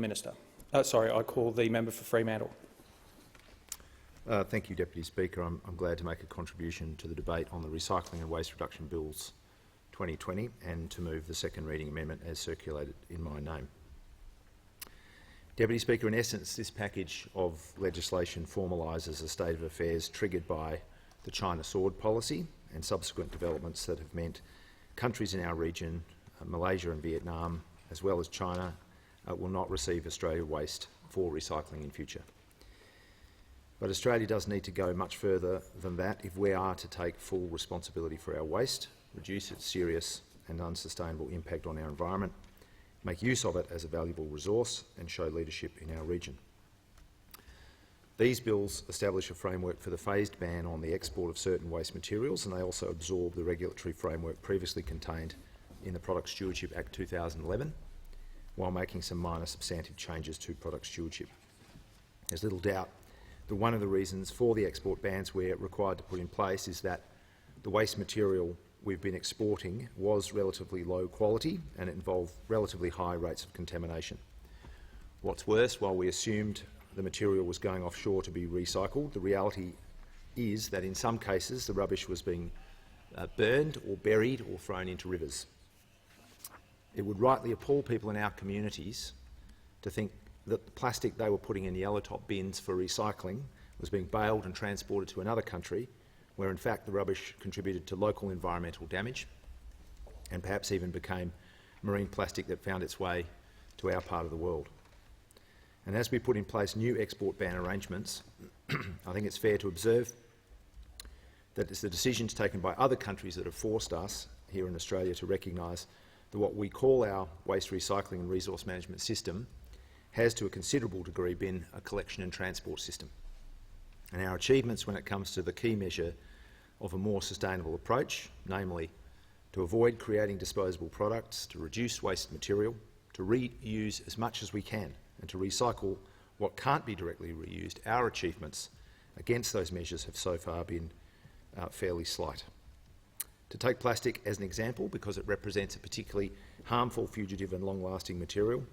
Minister. I call the member for Fremantle. Thank you, Deputy Speaker. I'm glad to make a contribution to the debate on the Recycling and Waste Reduction Bills 2020 and to move the second reading amendment as circulated in my name. Deputy Speaker, in essence, this package of legislation formalises a state of affairs triggered by the China sword policy and subsequent developments that have meant countries in our region, Malaysia and Vietnam, as well as China, will not receive Australia waste for recycling in future. But Australia does need to go much further than that if we are to take full responsibility for our waste, reduce its serious and unsustainable impact on our environment, make use of it as a valuable resource and show leadership in our region. These bills establish a framework for the phased ban on the export of certain waste materials, and they also absorb the regulatory framework previously contained in the Product Stewardship Act 2011, while making some minor substantive changes to product stewardship. There's little doubt that one of the reasons for the export bans we're required to put in place is that the waste material we've been exporting was relatively low quality and it involved relatively high rates of contamination. What's worse, while we assumed the material was going offshore to be recycled, the reality is that in some cases the rubbish was being burned or buried or thrown into rivers. It would rightly appall people in our communities to think that the plastic they were putting in yellow top bins for recycling was being baled and transported to another country, where in fact the rubbish contributed to local environmental damage and perhaps even became marine plastic that found its way to our part of the world. And as we put in place new export ban arrangements, I think it's fair to observe that it's the decisions taken by other countries that have forced us here in Australia to recognise that what we call our waste recycling and resource management system has to a considerable degree been a collection and transport system. And our achievements when it comes to the key measure of a more sustainable approach, namely to avoid creating disposable products, to reduce waste material, to reuse as much as we can, and to recycle what can't be directly reused, our achievements against those measures have so far been fairly slight. To take plastic as an example, because it represents a particularly harmful, fugitive and long-lasting material,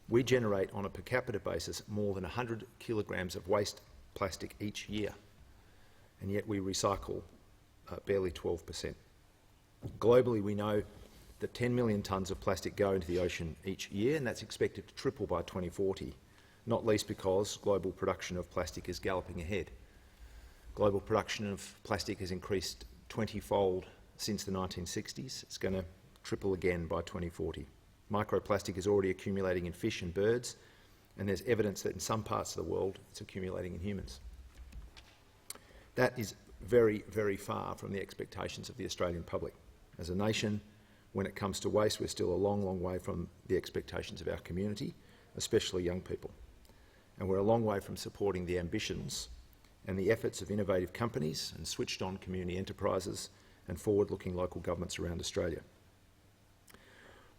we generate on a per capita basis more than 100 kilograms of waste plastic each year, and yet we recycle barely 12%. Globally, we know that 10 million tonnes of plastic go into the ocean each year, and that's expected to triple by 2040, not least because global production of plastic is galloping ahead. Global production of plastic has increased 20-fold since the 1960s. It's going to triple again by 2040. Microplastic is already accumulating in fish and birds, and there's evidence that in some parts of the world it's accumulating in humans. That is very, very far from the expectations of the Australian public. As a nation, when it comes to waste, we're still a long, long way from the expectations of our community, especially young people. And we're a long way from supporting the ambitions and the efforts of innovative companies and switched-on community enterprises and forward-looking local governments around Australia.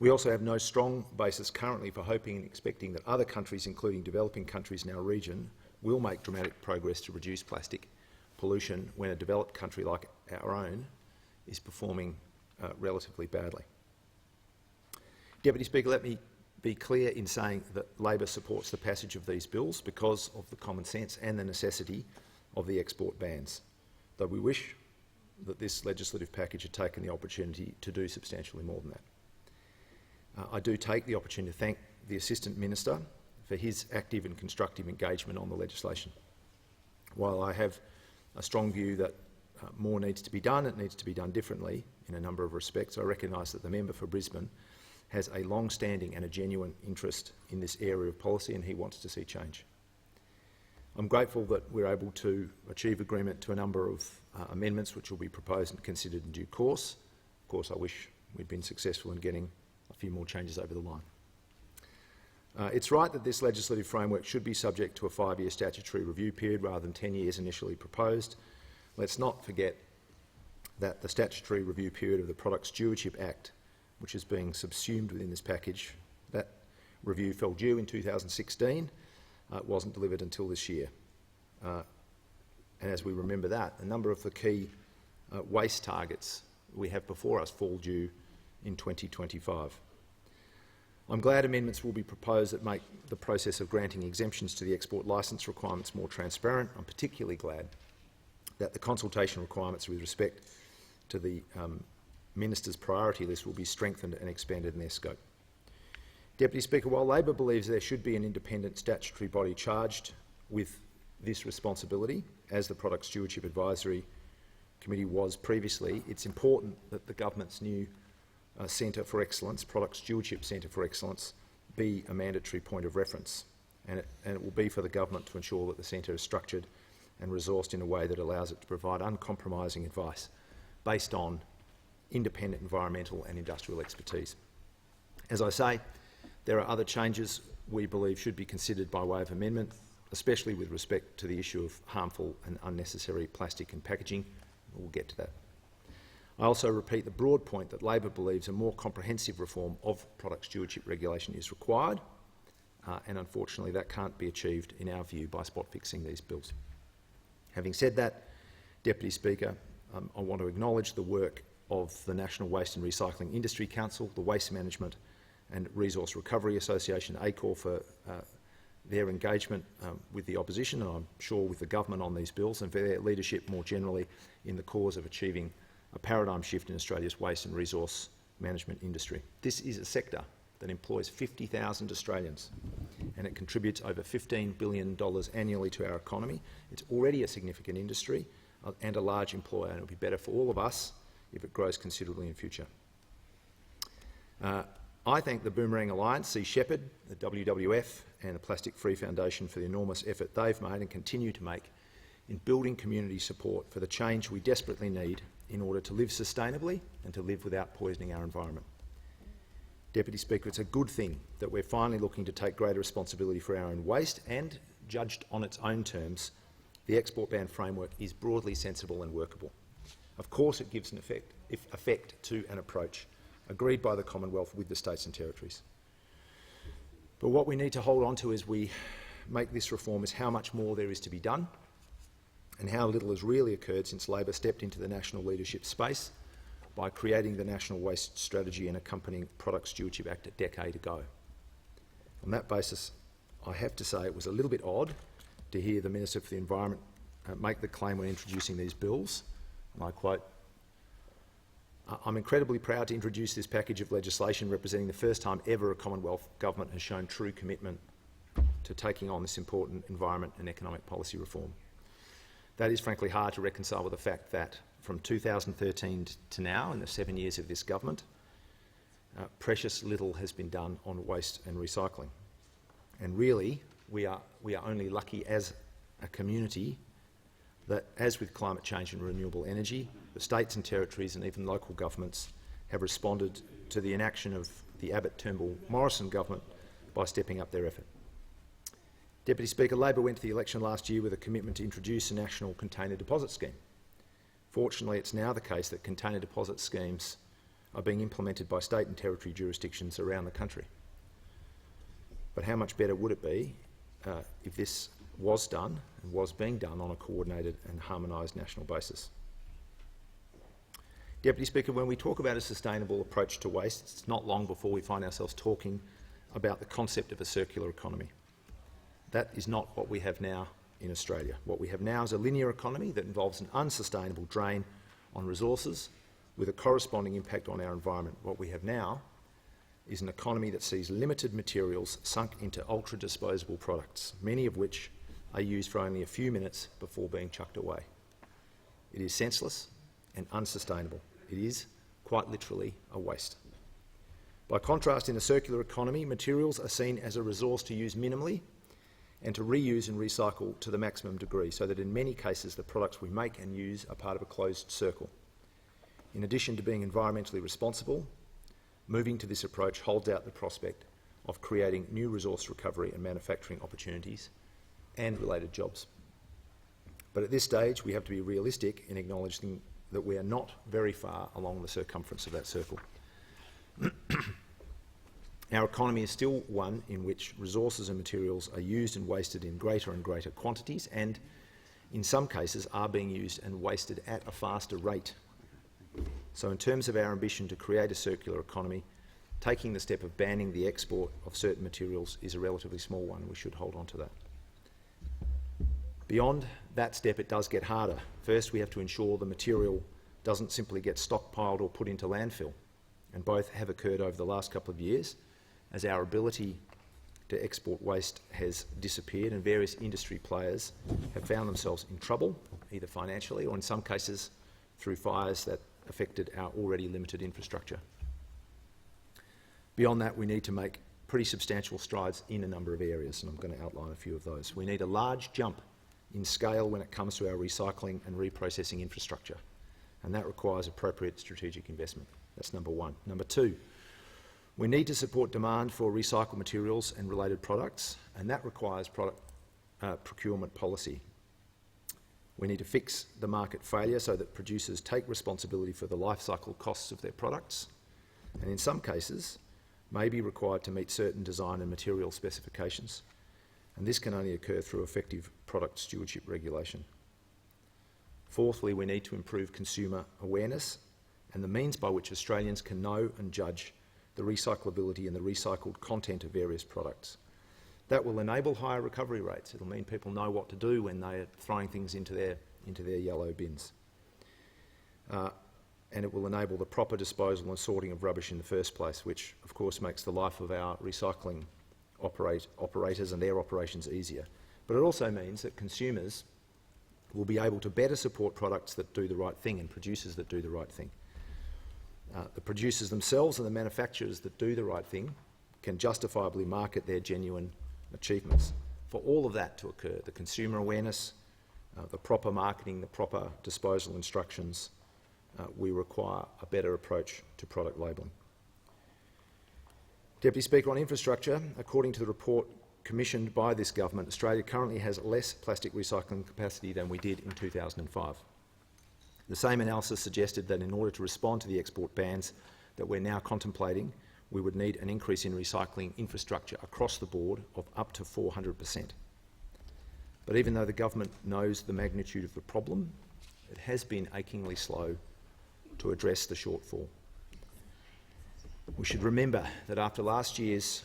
We also have no strong basis currently for hoping and expecting that other countries, including developing countries in our region, will make dramatic progress to reduce plastic pollution when a developed country like our own is performing relatively badly. Deputy Speaker, let me be clear in saying that Labor supports the passage of these bills because of the common sense and the necessity of the export bans, though we wish that this legislative package had taken the opportunity to do substantially more than that. I do take the opportunity to thank the Assistant Minister for his active and constructive engagement on the legislation. While I have a strong view that more needs to be done, it needs to be done differently in a number of respects, I recognise that the member for Brisbane has a long-standing and a genuine interest in this area of policy and he wants to see change. I'm grateful that we're able to achieve agreement to a number of amendments which will be proposed and considered in due course. Of course, I wish we'd been successful in getting a few more changes over the line. It's right that this legislative framework should be subject to a 5-year statutory review period rather than 10 years initially proposed. Let's not forget that the statutory review period of the Product Stewardship Act, which is being subsumed within this package, that review fell due in 2016. It wasn't delivered until this year. And as we remember that, a number of the key waste targets we have before us fall due in 2025. I'm glad amendments will be proposed that make the process of granting exemptions to the export licence requirements more transparent. I'm particularly glad that the consultation requirements with respect to the Minister's priority list will be strengthened and expanded in their scope. Deputy Speaker, while Labor believes there should be an independent statutory body charged with this responsibility, as the Product Stewardship Advisory Committee was previously, it's important that the government's new Centre for Excellence, Product Stewardship Centre for Excellence, be a mandatory point of reference. And it will be for the government to ensure that the centre is structured and resourced in a way that allows it to provide uncompromising advice based on independent environmental and industrial expertise. As I say, there are other changes we believe should be considered by way of amendment, especially with respect to the issue of harmful and unnecessary plastic and packaging. We'll get to that. I also repeat the broad point that Labor believes a more comprehensive reform of product stewardship regulation is required, and unfortunately that can't be achieved, in our view, by spot-fixing these bills. Having said that, Deputy Speaker, I want to acknowledge the work of the National Waste and Recycling Industry Council, the Waste Management and Resource Recovery Association, ACOR, for their engagement with the opposition, and I'm sure with the government on these bills, and for their leadership more generally in the cause of achieving a paradigm shift in Australia's waste and resource management industry. This is a sector that employs 50,000 Australians, and it contributes over $15 billion annually to our economy. It's already a significant industry and a large employer, and it will be better for all of us if it grows considerably in future. I thank the Boomerang Alliance, Sea Shepherd, the WWF and the Plastic Free Foundation for the enormous effort they've made and continue to make in building community support for the change we desperately need in order to live sustainably and to live without poisoning our environment. Deputy Speaker, it's a good thing that we're finally looking to take greater responsibility for our own waste, and, judged on its own terms, the export ban framework is broadly sensible and workable. Of course it gives an effect to an approach agreed by the Commonwealth with the states and territories. But what we need to hold on to as we make this reform is how much more there is to be done and how little has really occurred since Labor stepped into the national leadership space by creating the National Waste Strategy and accompanying Product Stewardship Act a decade ago. On that basis, I have to say it was a little bit odd to hear the Minister for the Environment make the claim when introducing these bills, and I quote, "I'm incredibly proud to introduce this package of legislation representing the first time ever a Commonwealth government has shown true commitment to taking on this important environment and economic policy reform." That is frankly hard to reconcile with the fact that from 2013 to now, in the 7 years of this government, precious little has been done on waste and recycling. And really, we are only lucky as a community that, as with climate change and renewable energy, the states and territories and even local governments have responded to the inaction of the Abbott-Turnbull-Morrison government by stepping up their effort. Deputy Speaker, Labor went to the election last year with a commitment to introduce a national container deposit scheme. Fortunately, it's now the case that container deposit schemes are being implemented by state and territory jurisdictions around the country. But how much better would it be if this was done and was being done on a coordinated and harmonised national basis? Deputy Speaker, when we talk about a sustainable approach to waste, it's not long before we find ourselves talking about the concept of a circular economy. That is not what we have now in Australia. What we have now is a linear economy that involves an unsustainable drain on resources with a corresponding impact on our environment. What we have now is an economy that sees limited materials sunk into ultra-disposable products, many of which are used for only a few minutes before being chucked away. It is senseless and unsustainable. It is, quite literally, a waste. By contrast, in a circular economy, materials are seen as a resource to use minimally and to reuse and recycle to the maximum degree, so that in many cases the products we make and use are part of a closed circle. In addition to being environmentally responsible, moving to this approach holds out the prospect of creating new resource recovery and manufacturing opportunities and related jobs. But at this stage, we have to be realistic in acknowledging that we are not very far along the circumference of that circle. Our economy is still one in which resources and materials are used and wasted in greater and greater quantities, and in some cases are being used and wasted at a faster rate. So in terms of our ambition to create a circular economy, taking the step of banning the export of certain materials is a relatively small one, and we should hold on to that. Beyond that step, it does get harder. First, we have to ensure the material doesn't simply get stockpiled or put into landfill, and both have occurred over the last couple of years as our ability to export waste has disappeared and various industry players have found themselves in trouble, either financially or in some cases through fires that affected our already limited infrastructure. Beyond that, we need to make pretty substantial strides in a number of areas, and I'm going to outline a few of those. We need a large jump in scale when it comes to our recycling and reprocessing infrastructure, and that requires appropriate strategic investment. That's number one. Number two, we need to support demand for recycled materials and related products, and that requires product procurement policy. We need to fix the market failure so that producers take responsibility for the life cycle costs of their products, and in some cases may be required to meet certain design and material specifications, and this can only occur through effective product stewardship regulation. Fourthly, we need to improve consumer awareness and the means by which Australians can know and judge the recyclability and the recycled content of various products. That will enable higher recovery rates. It'll mean people know what to do when they're throwing things into their yellow bins. And it will enable the proper disposal and sorting of rubbish in the first place, which of course makes the life of our recycling operators and their operations easier. But it also means that consumers will be able to better support products that do the right thing and producers that do the right thing. The producers themselves and the manufacturers that do the right thing can justifiably market their genuine achievements. For all of that to occur, the consumer awareness, the proper marketing, the proper disposal instructions, we require a better approach to product labelling. Deputy Speaker, on infrastructure, according to the report commissioned by this government, Australia currently has less plastic recycling capacity than we did in 2005. The same analysis suggested that in order to respond to the export bans that we're now contemplating, we would need an increase in recycling infrastructure across the board of up to 400%. But even though the government knows the magnitude of the problem, it has been achingly slow to address the shortfall. We should remember that after last year's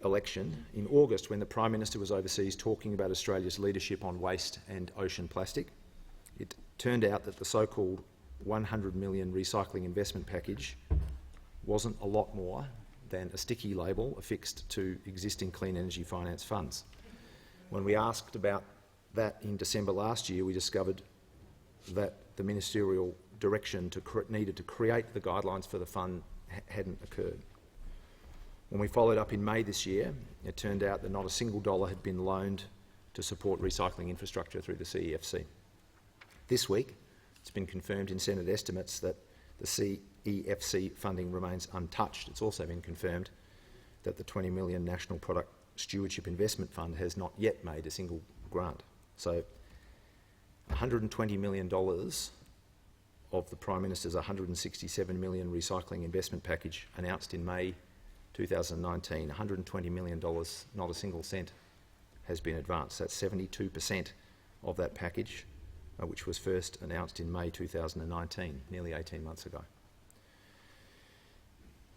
election, in August, when the Prime Minister was overseas talking about Australia's leadership on waste and ocean plastic, it turned out that the so-called 100 million recycling investment package wasn't a lot more than a sticky label affixed to existing clean energy finance funds. When we asked about that in December last year, we discovered that the ministerial direction needed to create the guidelines for the fund hadn't occurred. When we followed up in May this year, it turned out that not a single dollar had been loaned to support recycling infrastructure through the CEFC. This week, it's been confirmed in Senate estimates that the CEFC funding remains untouched. It's also been confirmed that the 20 million National Product Stewardship Investment Fund has not yet made a single grant. So $120 million of the Prime Minister's $167 million recycling investment package announced in May 2019, $120 million, not a single cent has been advanced. That's 72% of that package, which was first announced in May 2019, nearly 18 months ago.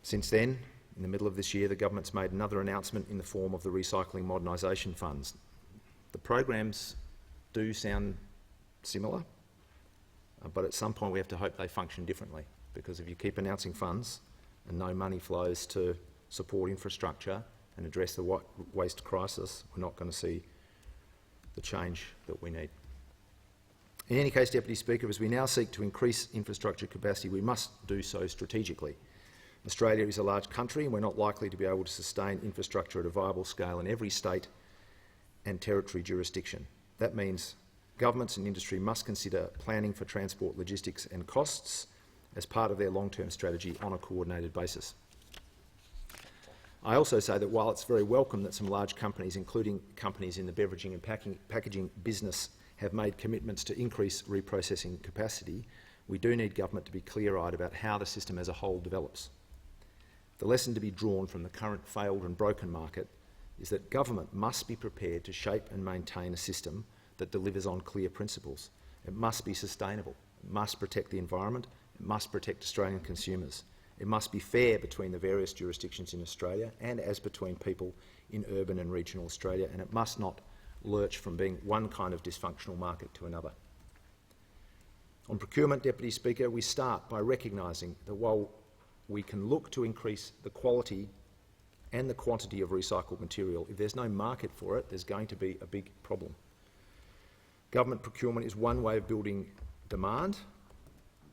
Since then, in the middle of this year, the government's made another announcement in the form of the recycling modernisation funds. The programs do sound similar, but at some point we have to hope they function differently, because if you keep announcing funds and no money flows to support infrastructure and address the waste crisis, we're not going to see the change that we need. In any case, Deputy Speaker, as we now seek to increase infrastructure capacity, we must do so strategically. Australia is a large country and we're not likely to be able to sustain infrastructure at a viable scale in every state and territory jurisdiction. That means governments and industry must consider planning for transport, logistics and costs as part of their long-term strategy on a coordinated basis. I also say that while it's very welcome that some large companies, including companies in the beveraging and packaging business, have made commitments to increase reprocessing capacity, we do need government to be clear-eyed about how the system as a whole develops. The lesson to be drawn from the current failed and broken market is that government must be prepared to shape and maintain a system that delivers on clear principles. It must be sustainable, it must protect the environment, it must protect Australian consumers, It must be fair between the various jurisdictions in Australia and as between people in urban and regional Australia, and it must not lurch from being one kind of dysfunctional market to another. On procurement, Deputy Speaker, we start by recognising that while we can look to increase the quality and the quantity of recycled material, if there's no market for it, there's going to be a big problem. Government procurement is one way of building demand.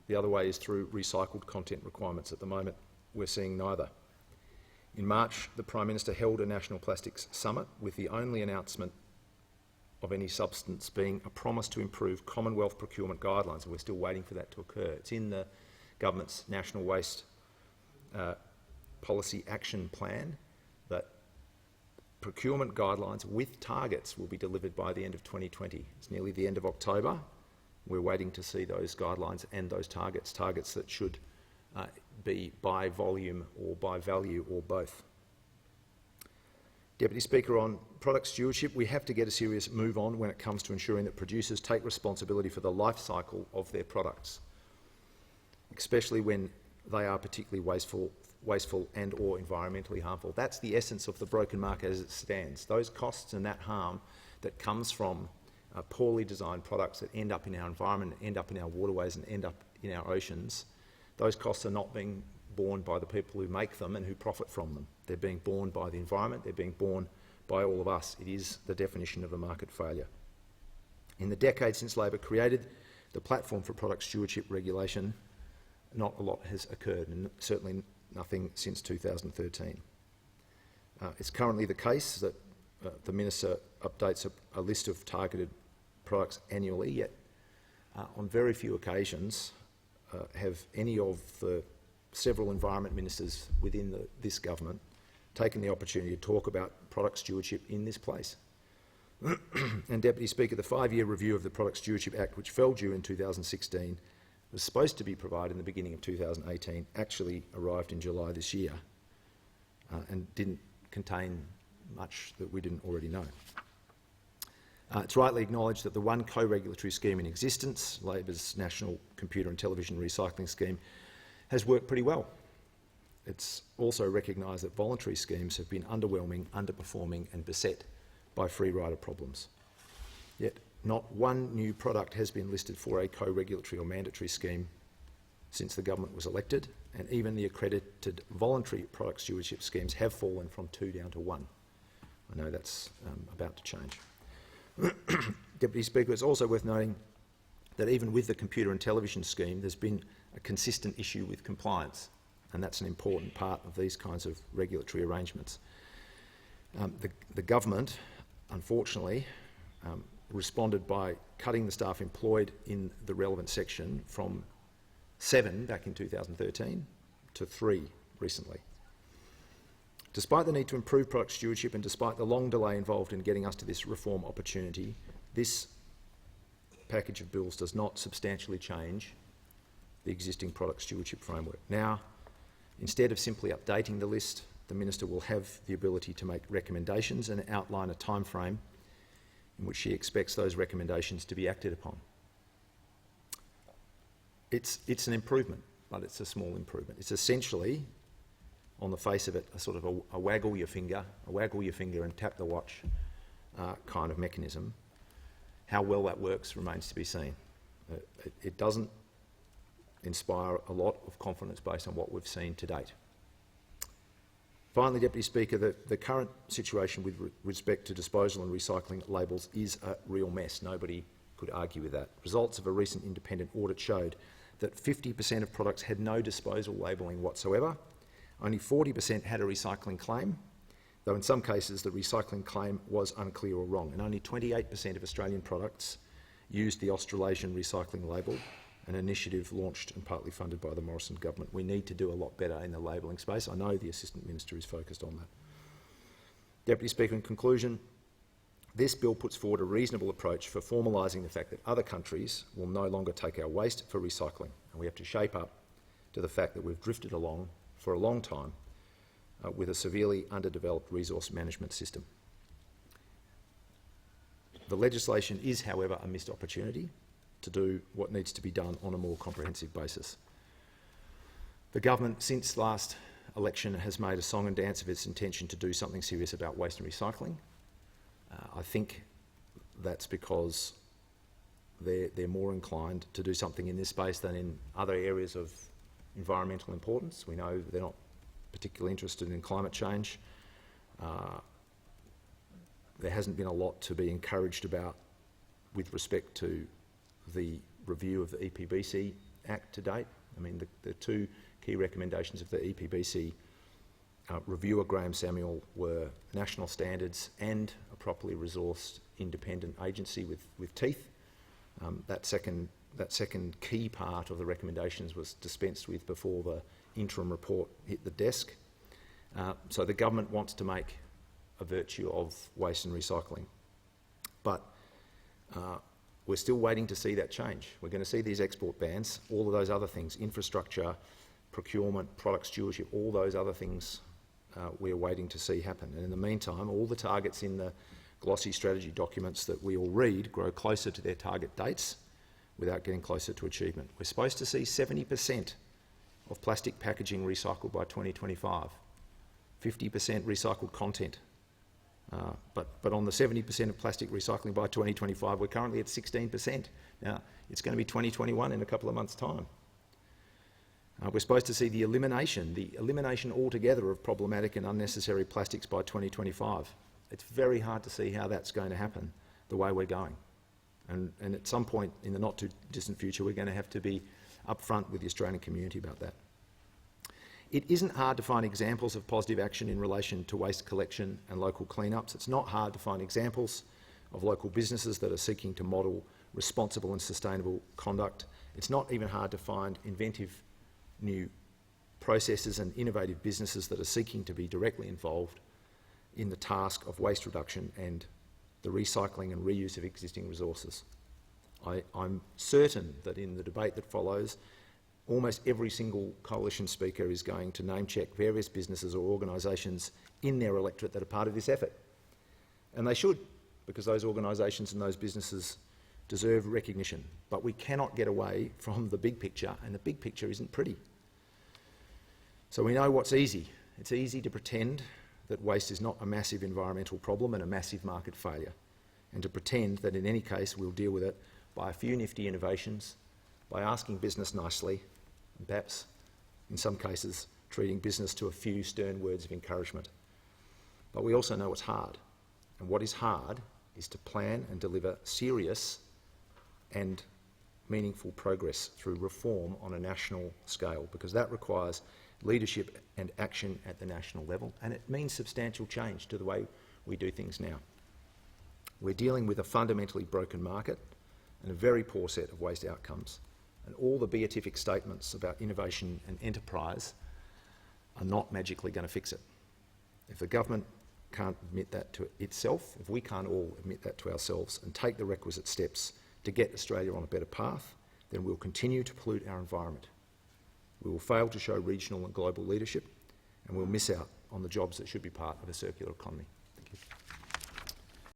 The other way is through recycled content requirements. At the moment, we're seeing neither. In March, the Prime Minister held a National Plastics Summit with the only announcement of any substance being a promise to improve Commonwealth procurement guidelines, and we're still waiting for that to occur. It's in the government's National Waste Policy Action Plan that procurement guidelines with targets will be delivered by the end of 2020. It's nearly the end of October. We're waiting to see those guidelines and those targets that should be by volume or by value or both. Deputy Speaker, on product stewardship, we have to get a serious move on when it comes to ensuring that producers take responsibility for the life cycle of their products, especially when they are particularly wasteful and or environmentally harmful. That's the essence of the broken market as it stands. Those costs and that harm that comes from poorly designed products that end up in our environment, end up in our waterways and end up in our oceans, those costs are not being borne by the people who make them and who profit from them. They're being borne by the environment, they're being borne by all of us. It is the definition of a market failure. In the decade since Labor created the platform for product stewardship regulation, not a lot has occurred, and certainly nothing since 2013. It's currently the case that the Minister updates a list of targeted products annually, yet on very few occasions have any of the several environment ministers within this government taken the opportunity to talk about product stewardship in this place. And Deputy Speaker, the 5-year review of the Product Stewardship Act, which fell due in 2016, was supposed to be provided in the beginning of 2018, actually arrived in July this year and didn't contain much that we didn't already know. It's rightly acknowledged that the one co-regulatory scheme in existence, Labor's National Computer and Television Recycling Scheme, has worked pretty well. It's also recognised that voluntary schemes have been underwhelming, underperforming and beset by free rider problems. Yet not one new product has been listed for a co-regulatory or mandatory scheme since the government was elected, and even the accredited voluntary product stewardship schemes have fallen from 2 down to 1. I know that's about to change. Deputy Speaker, it's also worth noting that even with the computer and television scheme, there's been a consistent issue with compliance, and that's an important part of these kinds of regulatory arrangements. The government, unfortunately, responded by cutting the staff employed in the relevant section from 7 back in 2013 to 3 recently. Despite the need to improve product stewardship and despite the long delay involved in getting us to this reform opportunity, this package of bills does not substantially change the existing product stewardship framework. Now, instead of simply updating the list, the Minister will have the ability to make recommendations and outline a timeframe in which she expects those recommendations to be acted upon. It's an improvement, but it's a small improvement. It's essentially, on the face of it, a sort of a waggle your finger and tap the watch kind of mechanism. How well that works remains to be seen. It doesn't inspire a lot of confidence based on what we've seen to date. Finally, Deputy Speaker, the current situation with respect to disposal and recycling labels is a real mess. Nobody could argue with that. Results of a recent independent audit showed that 50% of products had no disposal labelling whatsoever. Only 40% had a recycling claim, though in some cases the recycling claim was unclear or wrong, and only 28% of Australian products used the Australasian recycling label, an initiative launched and partly funded by the Morrison government. We need to do a lot better in the labelling space. I know the Assistant Minister is focused on that. Deputy Speaker, in conclusion, this bill puts forward a reasonable approach for formalising the fact that other countries will no longer take our waste for recycling, and we have to shape up to the fact that we've drifted along for a long time with a severely underdeveloped resource management system. The legislation is, however, a missed opportunity to do what needs to be done on a more comprehensive basis. The government, since last election, has made a song and dance of its intention to do something serious about waste and recycling. I think that's because they're more inclined to do something in this space than in other areas of environmental importance. We know they're not particularly interested in climate change. There hasn't been a lot to be encouraged about with respect to the review of the EPBC Act to date. I mean, the two key recommendations of the EPBC reviewer, Graham Samuel, were national standards and a properly resourced independent agency with teeth. That second key part of the recommendations was dispensed with before the interim report hit the desk. So the government wants to make a virtue of waste and recycling. But we're still waiting to see that change. We're going to see these export bans, all of those other things, infrastructure, procurement, product stewardship, all those other things we're waiting to see happen. And in the meantime, all the targets in the glossy strategy documents that we all read grow closer to their target dates without getting closer to achievement. We're supposed to see 70% of plastic packaging recycled by 2025, 50% recycled content. But on the 70% of plastic recycling by 2025, we're currently at 16%. Now, it's going to be 2021 in a couple of months' time. We're supposed to see the elimination altogether of problematic and unnecessary plastics by 2025. It's very hard to see how that's going to happen the way we're going. And at some point in the not too distant future, we're going to have to be upfront with the Australian community about that. It isn't hard to find examples of positive action in relation to waste collection and local cleanups. It's not hard to find examples of local businesses that are seeking to model responsible and sustainable conduct. It's not even hard to find inventive new processes and innovative businesses that are seeking to be directly involved in the task of waste reduction and the recycling and reuse of existing resources. I'm certain that in the debate that follows, almost every single coalition speaker is going to name-check various businesses or organisations in their electorate that are part of this effort. And they should, because those organisations and those businesses deserve recognition. But we cannot get away from the big picture, and the big picture isn't pretty. So we know what's easy. It's easy to pretend that waste is not a massive environmental problem and a massive market failure, and to pretend that in any case we'll deal with it by a few nifty innovations, by asking business nicely, and perhaps in some cases treating business to a few stern words of encouragement. But we also know it's hard, and what is hard is to plan and deliver serious and meaningful progress through reform on a national scale, because that requires leadership and action at the national level, and it means substantial change to the way we do things now. We're dealing with a fundamentally broken market and a very poor set of waste outcomes, and all the beatific statements about innovation and enterprise are not magically going to fix it. If the government can't admit that to itself, if we can't all admit that to ourselves and take the requisite steps to get Australia on a better path, then we'll continue to pollute our environment. We will fail to show regional and global leadership, and we'll miss out on the jobs that should be part of a circular economy.